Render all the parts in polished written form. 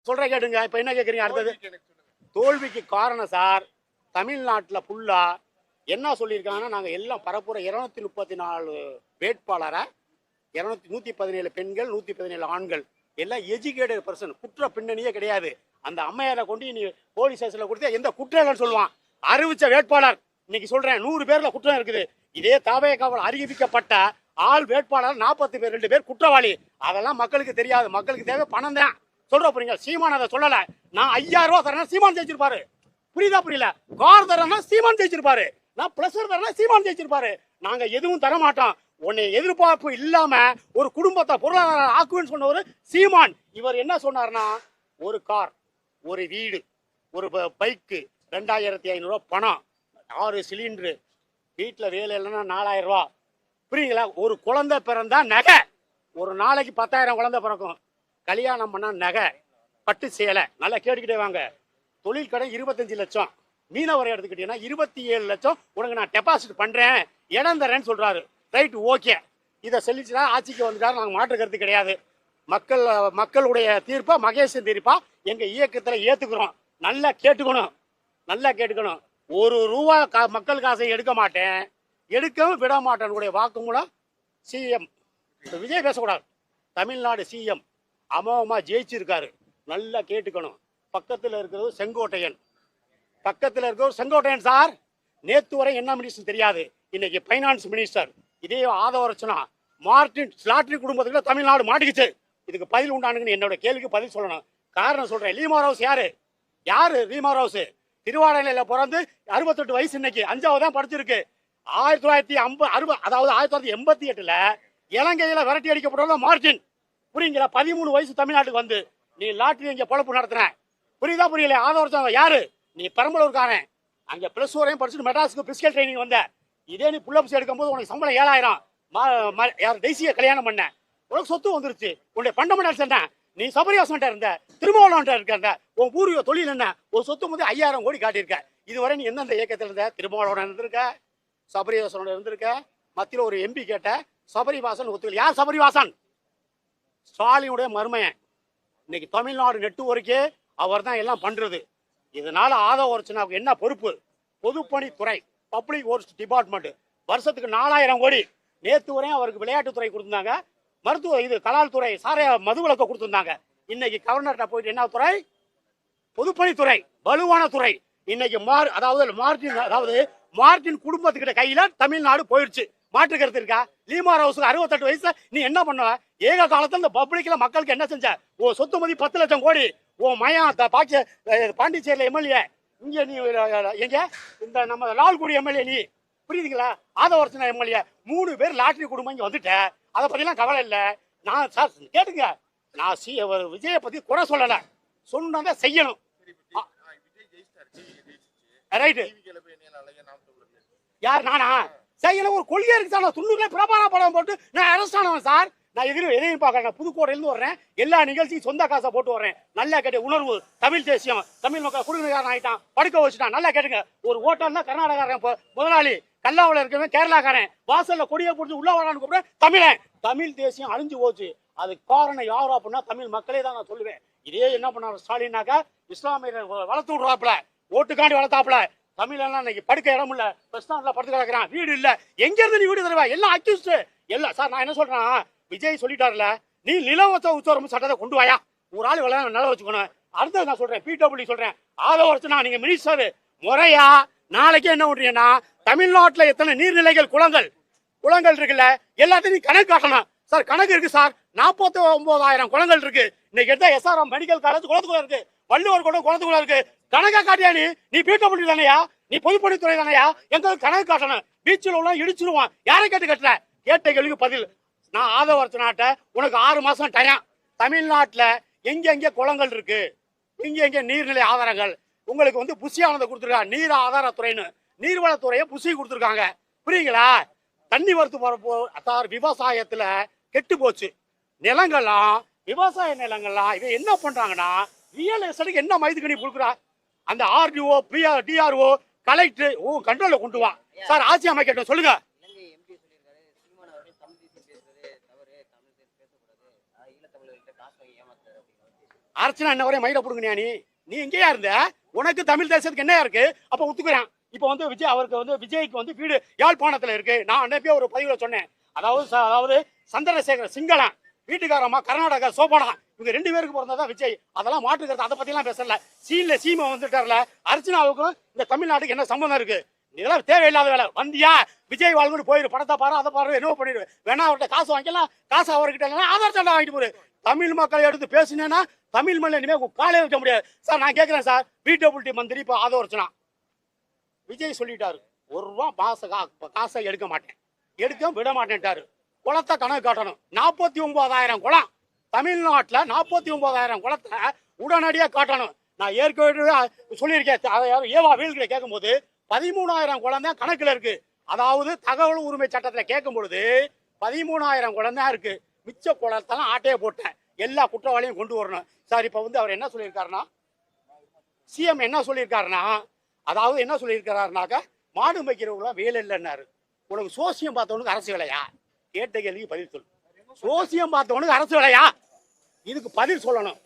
சொல்ற கேட்டுங்க. இப்ப என்ன கேக்குறீங்க அடுத்தது? தோல்விக்கு காரணம் சார், தமிழ்நாட்டுல ஃபுல்லா என்ன சொல்லியிருக்காங்கன்னா, நாங்க எல்லாம் பரப்புற 234 வேட்பாளரை 117 பெண்கள் 117 ஆண்கள் எல்லாம் எஜுகேட்டட் பர்சன், குற்ற பின்னணியே கிடையாது. அந்த அம்மையாரை கொண்டு நீ போலீஸ் ஸ்டேஷன்ல கொடுத்து எந்த குற்றம் இல்லைன்னு சொல்லுவான். அறிவிச்ச வேட்பாளர் இன்னைக்கு சொல்றேன் 100 பேர்ல குற்றம் இருக்குது. இதே தாவேகாவால் அறிவிக்கப்பட்ட ஆள் வேட்பாளர் 42 பேர் குற்றவாளி. அதெல்லாம் மக்களுக்கு தெரியாது. மக்களுக்கு தேவை பணம் தான். சொல்ற போறீங்க. சீமான் அதை சொல்லல. நான் 5000 ரூபாய் தரேன், சீமான் ஜெயிச்சிருப்பாரு. புரியுதா புரியல? கார் தரேன்னா சீமான் ஜெயிச்சிருப்பாரு. நான் பிளஸர் தரேன்னா சீமான் ஜெயிச்சிருப்பாரு. நாங்க எதுவும் தர மாட்டோம். உன்னை எதிர்பார்ப்பு இல்லாம ஒரு குடும்பத்தை பொருளாதார ஆக்குவேன்னு சொன்னவர் சீமான். இவர் என்ன சொன்னார்னா, ஒரு கார், ஒரு வீடு, ஒரு பைக்கு, 2500 ரூபாய் பணம், 6 சிலிண்டரு, வீட்டுல வேலை இல்லைன்னா 4000 ரூபாய். புரியுங்களா? ஒரு குழந்தை பிறந்தா நகை, ஒரு நாளைக்கு 10,000 குழந்தை பிறக்கும். கல்யாணம் பண்ணா நகை, பட்டு சேலை. நல்லா கேட்டுக்கிட்டே வாங்க. தொழில் கடை 25 லட்சம். மீனவரை எடுத்துக்கிட்டீங்கன்னா 27 லட்சம் உனக்கு நான் டெபாசிட் பண்றேன், இடம் தரேன்னு சொல்றாரு. Right, okay. இதை சொல்லிச்சுன்னா ஆட்சிக்கு வந்துட்டாரு. நாங்கள் மாற்று கருத்து கிடையாது. மக்களுடைய தீர்ப்பா, மகேசன் தீர்ப்பா எங்க இயக்கத்துல ஏத்துக்கிறோம். நல்லா கேட்டுக்கணும், நல்லா கேட்டுக்கணும். ஒரு ரூபா மக்கள் காசை எடுக்க மாட்டேன், எடுக்கவும் விட மாட்டேன். வாக்குமூலம் சிஎம் விஜய் பேசக்கூடாது. தமிழ்நாடு சிஎம் அமோகமா ஜெயிச்சிருக்காரு. நல்லா கேட்டுக்கணும். பக்கத்தில் இருக்கிறது செங்கோட்டையன், பக்கத்தில் இருக்கிறது செங்கோட்டையன் சார். நேத்து வரை என்ன மினிஸ்டர் தெரியாது, இன்னைக்கு பைனான்ஸ் மினிஸ்டர். இதே ஆதவரச்சனா மார்டின் ஸ்லாட்ரி குடும்பத்துக்கு தமிழ்நாடு மாட்டிக்கிச்சு. இதுக்கு பதில் உண்டானுங்கன்னு என்னோட கேள்விக்கு பதில் சொல்லணும். காரணம் சொல்றேன். லீமா ரோஸ் யாரு லீமா ரோஸ்? திருவாடனையில பிறந்து 68 வயசு, இன்னைக்கு 5வது தான் படிச்சிருக்கு. 1988 இலங்கையில விரட்டி அடிக்கப்பட்ட மார்டின். புரியுங்களா? 13 வயசு தமிழ்நாட்டுக்கு வந்து நீ லாட்டரி இங்க பொழப்பு நடத்துன. புரியுதா புரியல? ஆதவரச்சனா யாரு? நீ பெரம்பலூர்காரன். அங்க பிளஸ் வரையும் படிச்சுட்டு மெட்ராஸுக்கு பிசிக்கல் ட்ரைனிங் வந்த. இதே நீ புல்லப்ஸ் எடுக்கும் போது உனக்கு சம்பளம் 7000. யார் டெய்ஸிய கல்யாணம் பண்ண, உனக்கு சொத்து வந்துருச்சு. உன்னுடைய பண்டமெண்டல்ஸ் என்ன? நீ சபரிவாசன்ட்ட இருந்த, திருமாவளவன்ட்ட இருக்க. உன் பூர்வீக தொழில் என்ன? ஒரு சொத்து வந்து 5000 கோடி காட்டியிருக்க. இதுவரை நீ எந்தெந்த இயக்கத்தில் இருந்த? திருமாவளவன் இருந்திருக்க, சபரிவாசனோட இருந்திருக்க. மத்தியில் ஒரு எம்பி கேட்ட, சபரிவாசன் ஒத்துக்கல. யார் சபரிவாசன்? ஸ்டாலினுடைய மருமையன். இன்னைக்கு தமிழ்நாடு நெட்வொர்க்கே அவர் தான் எல்லாம் பண்றது. இதனால ஆதவரச்சனாவுக்கு என்ன பொறுப்பு? பொதுப்பணித்துறை, பப்ளிக் ஒர்க்ஸ் டிபார்ட்மெண்ட் வருஷத்துக்கு 4000 கோடி. நேத்து வரையும் அவருக்கு விளையாட்டுத்துறை கொடுத்திருந்தாங்க, மருத்துவ இது கலால் துறை, சாரைய மதுவிலக்க கொடுத்திருந்தாங்க. இன்னைக்கு கவர்னர்கிட்ட போயிட்டு என்ன துறை? பொதுப்பணித்துறை, வலுவான துறை. இன்னைக்கு மார்டின் குடும்பத்துக்கிட்ட கையில தமிழ்நாடு போயிடுச்சு. மாற்று கருத்து இருக்கா? லீமா ரோஸுக்கு 68 வயசுல நீ என்ன பண்ண? ஏக காலத்துல இந்த பப்ளிக்ல மக்களுக்கு என்ன செஞ்ச? ஓ சொத்து மதி 10 லட்சம் கோடி. ஓ மயம் பாண்டிச்சேரியில எம்எல்ஏ, இங்க நீ எங்க இந்த நம்ம லால்குடி எம்எல்ஏ நீ. புரியுதுங்களா? ஆதவரச்சனா எம்எல்ஏ 3 பேர் லாட்டரி குடும்பம் இங்க வந்துட்ட. அதை பத்திலாம் கவலை இல்லை. நான் சார் கேட்டுங்க, நான் விஜயை பத்தி குறை சொல்லல, சொன்னா செய்யணும். ரைட்டு. யார்? நானா? செய்யணும். ஒரு கொள்கை இருக்கு சார். நான் துண்ணூறுல பிரபாரா படம் போட்டு நான் அரெஸ்ட் ஆனவன் சார். நான் எதையும் பார்க்கறேன். புதுக்கோட்டையிலிருந்து வர்றேன், எல்லா நிகழ்ச்சியும் சொந்த காசை போட்டு வர்றேன். நல்லா கேட்டு உணர்வு, தமிழ் தேசியம், தமிழ் மக்கள் குடும்பக்காரன் ஆயிட்டான், படுக்க வச்சுட்டான். நல்லா கேட்டுங்க. ஒரு ஹோட்டல்னா கர்நாடகாரன் முதலாளி, கல்லாவில் இருக்கவன் கேரளாக்காரன், வாசல்ல கொடியை போட்டு உள்ள வரான்னு கூப்பிட தமிழன். தமிழ் தேசியம் அழிஞ்சு போச்சு. அதுக்கு காரணம் யாரோ அப்படின்னா தமிழ் மக்களே தான் நான் சொல்லுவேன். இதே என்ன பண்ணாரு ஸ்டாலின்னாக்கா, இஸ்லாமியர் வளர்த்து விடுறாப்புல, ஓட்டுக்காண்டி வளர்த்தாப்புல. தமிழெல்லாம் இன்னைக்கு படுக்க இடம் இல்ல, பஸ் ஸ்டாண்ட்ல படுத்து கிடக்குறான், வீடு இல்ல. எங்க இருந்து நீ வீடு தருவா? எல்லாம் அக்யூஸ்ட் எல்லாம். சார் நான் என்ன சொல்றேன், விஜய் சொல்லிட்டாருல, நீ நிலவச்ச உச்சவரம்பு சட்டத்தை கொண்டு வாயா. ஒரு ஆள் விளையாட நில வச்சுக்கணும். அடுத்தது நான் சொல்றேன், பிடபிள்யூ சொல்றேன், ஆதவரச்சனா நீங்க மினிஸ்டர் முறையா நாளைக்கு என்ன பண்றீங்கன்னா, தமிழ்நாட்டுல எத்தனை நீர்நிலைகள் குளங்கள் இருக்குல்ல, எல்லாத்தையும் கணக்கு காட்டணும். சார் கணக்கு இருக்கு சார், 49,000 குளங்கள் இருக்கு. இன்னைக்கு எடுத்தா எஸ்ஆர்எம் மெடிக்கல் காலேஜ் குளத்துக்குள்ள இருக்கு, வள்ளுவர் குளம் குளத்துக்குள்ள இருக்கு. கணக்கா காட்டியா? நீ பிடபிள்யூ தானையா? நீ பொதுப்பணித்துறை தானையா? எங்களுக்கு கணக்கு காட்டணும். பீச்சில் உள்ள இடிச்சிருவான். யாரை கேட்டு கட்டுற? கேட்ட கேள்விக்கு பதில். நான் ஆதவரச்சனாட்ட உனக்கு 6 மாசம் டைம். தமிழ்நாட்டுல எங்க குளங்கள் இருக்கு, எங்க நீர்நிலை ஆதாரங்கள் உங்களுக்கு வந்து புசியானதை கொடுத்துருக்காங்க. நீர் ஆதாரத்துறைன்னு நீர்வளத்துறையை புசி கொடுத்துருக்காங்க. புரியுங்களா? தண்ணி வரத்து போறப்போ சார் விவசாயத்துல கெட்டு போச்சு நிலங்கள்லாம், விவசாய நிலங்கள்லாம். இவன் என்ன பண்றாங்கன்னா, ரியல் எஸ்டேட்டுக்கு என்ன மைதுக்கணி கொடுக்குறா? அந்த ஆர்டிஓ, டிஆர்ஓ, கலெக்டர் கண்ட்ரோல கொண்டு வா. சார் ஆட்சி அமைக்கட்டும். சொல்லுங்க. அர்ச்சனா என்ன வரையும் மயில புடுங்கனியா நீ எங்கேயா இருந்த? உனக்கு தமிழ் தேசத்துக்கு என்ன இருக்கு? அப்ப ஒத்துக்கிறேன். இப்ப வந்து விஜய் அவருக்கு வந்து விஜய்க்கு வந்து வீடு யாழ்ப்பாணத்துல இருக்கு. நான் அன்னைக்கே ஒரு பதிவுல சொன்னேன். அதாவது சந்திரசேகர் சிங்களம், வீட்டுக்காரம்மா கர்நாடகா சோபனா, இவங்க 2 பேருக்கு பிறந்ததான் விஜய். அதெல்லாம் மாற்றுக்கிறது, அதை பத்தி எல்லாம் பேசல. சீமை வந்துட்டார்ல. அர்ச்சனாவுக்கும் இந்த தமிழ்நாட்டுக்கு என்ன சம்பந்தம் இருக்கு? இதெல்லாம் தேவையில்லாத வேலை. வந்தியா விஜய் வாழ்ந்து போயிரு, படத்தை பாரு, அதை பாரு, என்ன பண்ணிடு. வேணா அவர்கிட்ட காசு வாங்கிக்கலாம், காசு அவர்கிட்ட ஆதார் சட்டை வாங்கிட்டு போரு. தமிழ் மக்கள் எடுத்து பேசினேன்னா தமிழ் மண்ணில் இனிமே காலையில் வைக்க முடியாது சார். நான் கேட்கிறேன் சார், பிடபிள்யூடி மந்திரி இப்போ ஆதரிச்சுனா விஜய் சொல்லிட்டாரு, ₹1 காசை எடுக்க மாட்டேன், எடுக்க விட மாட்டேன்ட்டாரு. குளத்தை கணக்கு காட்டணும். 49,000 குளம் தமிழ்நாட்டில், 49,000 குளத்தை உடனடியாக காட்டணும். நான் ஏற்கனவே சொல்லியிருக்கேன். ஏவா வீடுகளை கேட்கும் போது 13,000 குளம் தான் கணக்குல இருக்கு. அதாவது தகவல் உரிமை சட்டத்துல கேட்கும் பொழுது 13,000 குளம் தான் இருக்கு. மிச்ச குளத்தெல்லாம் ஆட்டையை போட்டேன். எல்லா குற்றவாளியும் கொண்டு வரணும் சார். இப்ப வந்து அவர் என்ன சொல்லியிருக்காருன்னா, சிஎம் என்ன சொல்லியிருக்காருன்னா, அதாவது என்ன சொல்லியிருக்கிறாருனாக்கா, மாடு மேய்க்கிறவங்களாம் வேலை இல்லைன்னாரு. உனக்கு சோசியம் பார்த்தவனுக்கு அரசு வேலையா? கேட்ட கேள்விக்கு பதில் சொல்லு. சோசியம் பார்த்தவனுக்கு அரசு வேலையா? இதுக்கு பதில் சொல்லணும்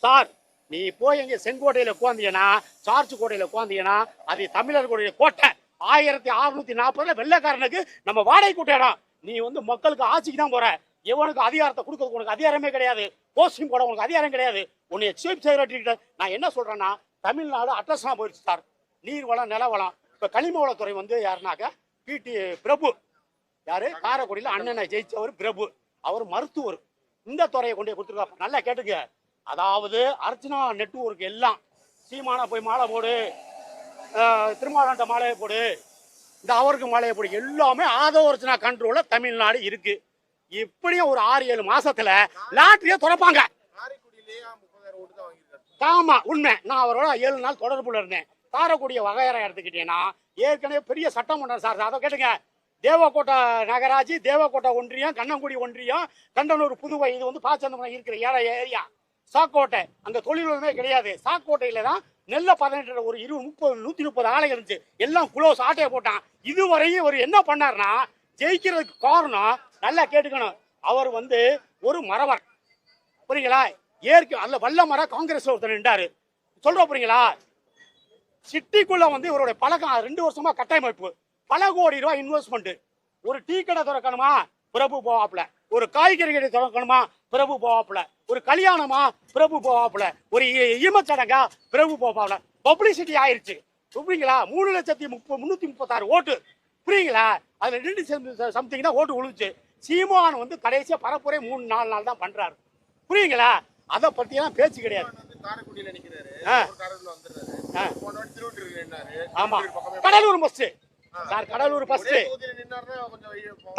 சார். நீ போய் எங்க செங்கோட்டையில உட்காந்தீங்கன்னா, சார்ஜ் கோட்டையில உட்காந்தீங்கன்னா, அது தமிழர்களுடைய கோட்டை. 1640 வெள்ளைக்காரனுக்கு நம்ம வாடகை கூட்டம். நீ வந்து மக்களுக்கு ஆட்சிக்கு தான் போற. எவனுக்கு அதிகாரத்தை கொடுக்க உனக்கு அதிகாரமே கிடையாது. போஸ்டிங் போட உனக்கு அதிகாரம் கிடையாது. உன்னை சீஃப் செக்ரட்டரி கிட்ட நான் என்ன சொல்றேன்னா, தமிழ்நாடு அட்ரஸ்னா போயிடுச்சு சார். நீர்வளம், நிலவளம். இப்ப கனிம வளத்துறை வந்து யாருனாக்கா பிடி பிரபு, யாரு காரைக்குடியில அண்ணனை ஜெயிச்சவர் பிரபு, அவர் மருத்துவர். இந்த துறையை கொண்டு போய் கொடுத்துருக்கா. நல்லா கேட்டுக்க. அதாவது அர்ச்சனா நெட்வொர்க் எல்லாம் சீமானா போய் மாலை போடு, திருமாவளவன்ட்ட மாலையை போடு, இந்த அவருக்கு மாலையை போடு, எல்லாமே ஆதவர்ச்சனா கண்ட்ரோல்ல தமிழ்நாடு இருக்கு. இப்படியும் ஒரு 6-7 மாசத்துல லாட்டரியை துறப்பாங்க. ஆமா உண்மை. நான் அவரோட 7 நாள் தொடர்புல இருந்தேன். காரைக்குடிய வகையறை எடுத்துக்கிட்டீங்கன்னா ஏற்கனவே பெரிய சட்டமன்றம் சார். அதை கேட்டுங்க. தேவக்கோட்டை நகராட்சி, தேவக்கோட்டை ஒன்றியம், கண்ணங்குடி ஒன்றியம், கண்டனூர், புதுவை, இது வந்து பாச்சந்தமரம் இருக்கிற ஏரியா. சாக்கோட்டை அங்க தொழிலுமே கிடையாது. சாக்கோட்டையில தான் நெல்ல 18 ஒரு 130 ஆலை இருந்துச்சு. எல்லாம் குளோஸ், ஆட்டையை போட்டான். இதுவரையும் அவர் என்ன பண்ணார்னா, ஜெயிக்கிறதுக்கு காரணம் நல்லா கேட்டுக்கணும். அவர் வந்து ஒரு மரவர், புரியுங்களா? அல்ல வல்ல மர காங்கிரஸ் ஒருத்தர் நின்றாரு. சொல்ற புரியுங்களா? சிட்டிக்குள்ள வந்து இவருடைய பழக்கம் 2 வருஷமா கட்டமைப்பு, பல கோடி ரூபாய் இன்வெஸ்ட்மெண்ட். ஒரு டீ கடை திறக்கணுமா, பிரபு போவாப்புல. ஒரு காய்கறி கடை திறக்கணுமா, பிரபு போவாப்புல. ஒரு கல்யாணமா, பிரபு போவாப்புல. ஒரு ஈமச்சடங்கா, பிரபு போவாப்புல. பப்ளிசிட்டி ஆயிருச்சு, புரியுங்களா? 3,336 ஓட்டு, புரியுங்களா? அதுல 2 சம்திங் தான் ஓட்டு விழுந்துச்சு. சீமான் வந்து கடைசியா பரப்புரை 3-4 நாள் தான் பண்றாரு, புரியுங்களா? அதை பத்தி எல்லாம் பேச்சு கிடையாது. ஆமா, Cuddalore first sir, Cuddalore first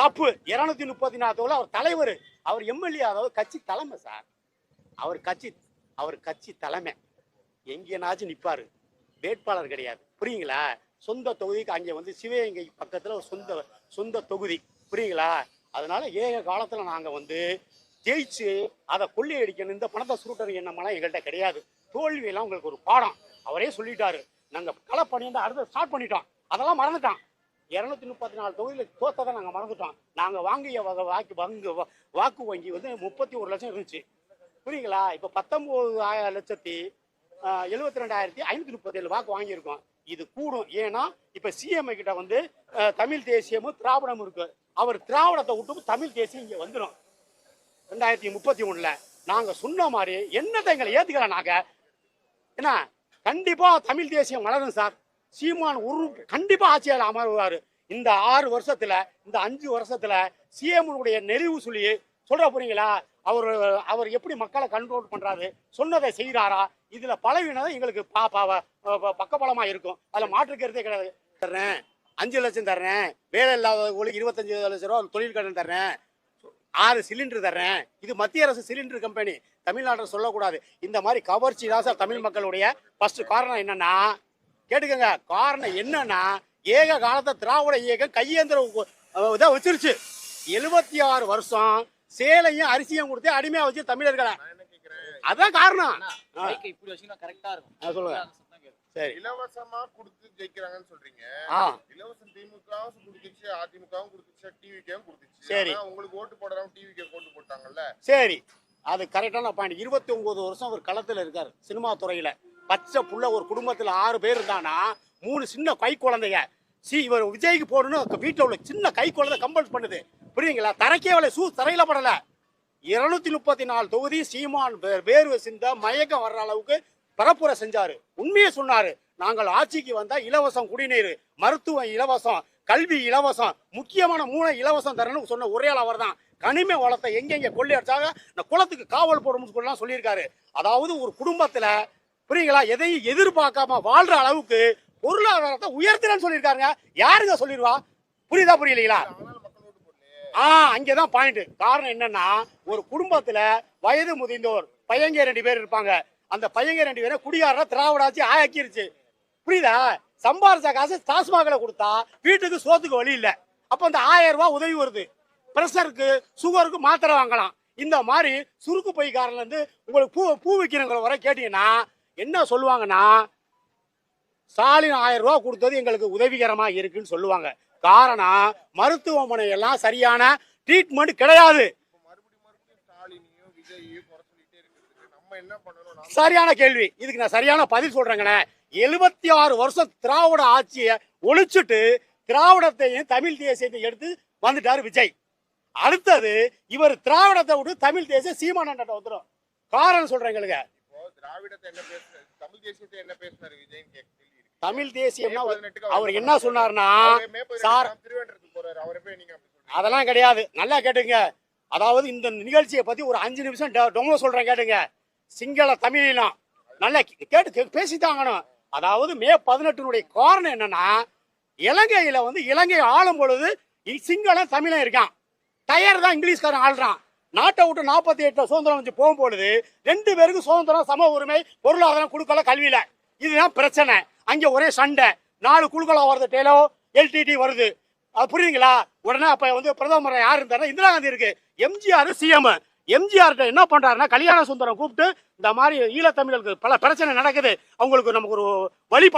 தப்பு. 234 அவர் தலைவர், அவர் எம்எல்ஏ, அதாவது கட்சி தலைமை சார். அவர் கட்சி தலைமை எங்கேனாச்சும் நிப்பாரு, வேட்பாளர் கிடையாது, புரியுங்களா? சொந்த தொகுதிக்கு அங்கே வந்து சிவகங்கை பக்கத்துல ஒரு சொந்த தொகுதி, புரியுங்களா? அதனால ஏக காலத்துல நாங்க வந்து ஜெயிச்சு அதை கொள்ளையடிக்கணும், இந்த பணத்தை சுருட்டணும் எண்ணமெல்லாம் எங்கள்கிட்ட கிடையாது. தோல்வியெல்லாம் உங்களுக்கு ஒரு பாடம். அவரே சொல்லிட்டாரு. நாங்க களப்பணி வந்து அடுத்த ஸ்டார்ட் பண்ணிட்டோம், அதெல்லாம் மறந்துட்டான். 234 தொகுதியில தோத்ததை நாங்க மறந்துட்டோம். நாங்க வாங்கிய வாக்கு வங்கி வந்து 31 லட்சம் இருந்துச்சு, புரியுங்களா? இப்ப 19,72,537 வாக்கு வாங்கியிருக்கோம். இது கூடும். ஏன்னா இப்ப சிஎம் கிட்ட வந்து தமிழ் தேசியமும் திராவிடமும் இருக்கு. அவர் திராவிடத்தை விட்டு தமிழ் தேசியம் இங்க வந்துடும் 2031. நாங்க சொன்ன மாதிரி என்னத்தை எங்களை ஏத்துக்கல. நாங்க என்ன கண்டிப்பா தமிழ் தேசியம் வளரும் சார். சீமான் கண்டிப்பா ஆட்சியாளர் அமர்வாரு. இந்த 6 வருஷத்துல, இந்த 5 வருஷத்துல சிஎம்னுடைய நெறிவு சொல்லி சொல்ற போறீங்களா? அவர் எப்படி மக்களை கண்ட்ரோல் பண்றாரு, சொன்னதை செய்யறாரா? இதுல பலவீனம் எங்களுக்கு பக்கபலமா இருக்கும். அதுல மாற்றுக்கிறதே கிடையாது. தர்றேன் 5 லட்சம் தர்றேன், வேலை இல்லாதவங்களுக்கு 25 லட்சம் ரூபாய் தொழில் கடன் தர்றேன், 6 சிலிண்டர் தர்றேன். இது மத்திய அரசு சிலிண்டர் கம்பெனி, தமிழ்நாட்டில் சொல்லக்கூடாது. இந்த மாதிரி கவர்ச்சி தான் சார் தமிழ் மக்களுடைய ஃபர்ஸ்ட் காரணம். என்னன்னா கேட்டுக்கங்க, காரணம் என்னன்னா ஏக காலத்தை திராவிட இயக்கம் கையேந்திர இதை வச்சிருச்சு. 76 வருஷம் சேலையும் அரிசியும் கொடுத்து அடிமையா வச்சு தமிழர்களை, அதான் காரணம். சொல்லுங்க. சரி, இலவசமா கொடுத்து ஜெயிக்கிறாங்கன்னு சொல்றீங்க. இலவசம் திமுகவும் கொடுத்துச்சு, அதிமுகவும் கொடுத்துச்சு, டிவிக்கும் கொடுத்துச்சு. சரி, உங்களுக்கு ஓட்டு போடுறவங்க டிவிக்கு ஓட்டு போட்டாங்கல்ல. சரி, அது கரெக்டான பாயிண்ட். 29 வருஷம் ஒரு களத்துல இருக்காரு சினிமா துறையில. பச்சை புள்ள ஒரு குடும்பத்துல 6 பேர் இருந்தானா 3 சின்ன கை குழந்தைங்க. இவர் விஜய்க்கு போடணும் வீட்டில் உள்ள சின்ன கை குழந்தை கம்பல் பண்ணுது. புரியுங்களா? தரைக்கே அவளை தரையில படல. 234 தொகுதி சீமான் வேர்வை சிந்த மயக்கம் வர்ற அளவுக்கு பரப்புரை செஞ்சாரு. உண்மையை சொன்னாரு. நாங்கள் ஆட்சிக்கு வந்தா இலவசம் குடிநீர், மருத்துவம் இலவசம், கல்வி இலவசம், முக்கியமான 3 இலவசம் தரணும்னு சொன்ன ஒரே ஆள் அவர் தான். கனிம வளத்தை எங்கெங்க கொள்ளையடிச்சாங்க இந்த குளத்துக்கு காவல் போடணும்னு சொல்லியிருக்காரு. அதாவது ஒரு குடும்பத்துல புரியுங்களா எதையும் எதிர்பார்க்காம வாழ்ற அளவுக்கு பொருளாதாரத்தை உயர்த்துறேன்னு சொல்லியிருக்காருங்க. யாருங்க சொல்லிடுவா? புரியுதா புரியலீங்களா? அங்கேதான் பாயிண்ட். காரணம் என்னன்னா ஒரு குடும்பத்துல வயது முதிர்ந்தோர் பையங்க 2 பேர் இருப்பாங்க. அந்த பையங்க 2 பேரை குடியார திராவிட ஆட்சி ஆக்கிருச்சு. புரியுதா? சம்பாரிச்ச காசு டாஸ்மாக்ல கொடுத்தா வீட்டுக்கு சோத்துக்கு வழி இல்லை. அப்ப அந்த 1000 ரூபாய் உதவி வருது. பிரஷருக்கு சுகருக்கு மாத்திரை வாங்கலாம். இந்த மாதிரி சுருக்கு பைக்காரன்ல இருந்து உங்களுக்கு பூ விற்கிறவங்களை வர கேட்டீங்கன்னா என்ன சொல்லுவாங்கன்னா ஸ்டாலின் 1000 ரூபாய் கொடுத்தது எங்களுக்கு உதவிகரமா இருக்குன்னு சொல்லுவாங்க. காரணம் மருத்துவமனை எல்லாம் சரியான ட்ரீட்மெண்ட் கிடையாது. சரியான கேள்வி. இதுக்கு நான் சரியான பதில் சொல்றேங்கண்ணே. 76 வருஷம் திராவிட ஆட்சியை ஒழிச்சுட்டு திராவிடத்தையும் தமிழ் தேசியத்தை எடுத்து வந்துட்டாரு விஜய். அடுத்தது இவர் திராவிடத்தை விட்டு தமிழ் தேசிய சீமான் வந்துடும். காரணம் சொல்றேங்களுக்கு. தமிழ் தேசியம்னா அவர் என்ன சொன்னார்னா சார் அதெல்லாம் கிடையாது. நல்லா கேட்டுங்க. அதாவது இந்த நிகழ்ச்சியை பத்தி ஒரு 5 நிமிஷம் டொங்க சொல்றேன் கேட்டுங்க. சிங்கள தமிழிலாம் நல்லா கேட்டு பேசித்தாங்கணும். அதாவது மே 18 காரணம் என்னன்னா இலங்கையில இலங்கை ஆளும் பொழுது சிங்களம் தமிழன் இருக்கான். டயர் தான் இங்கிலீஷ்காரன் ஆள்றான். நாட்டை விட்டு 48 சுதந்திரம் வந்து போகும்பொழுது 2 பேருக்கு சுதந்திரம் சம உரிமை பொருளாதாரம் கொடுக்கல கல்வியில. இதுதான் பிரச்சனை. அங்க ஒரே சண்டை. 4 குழுக்களா வருது. டேலோ எல்டிடி வருது. அது புரியுங்களா? உடனே அப்ப பிரதமர் யார் இருந்தாருன்னா இந்திரா காந்தி இருக்கு. எம்ஜிஆர் சிஎம். எம்ஜிஆர்ட்ட என்ன பண்றாருன்னா கல்யாண சுந்தரம் கூப்பிட்டு இந்த மாதிரி ஈழத்தமிழர்களுக்கு பல பிரச்சனை நடக்குது, அவங்களுக்கு நமக்கு ஒரு வழி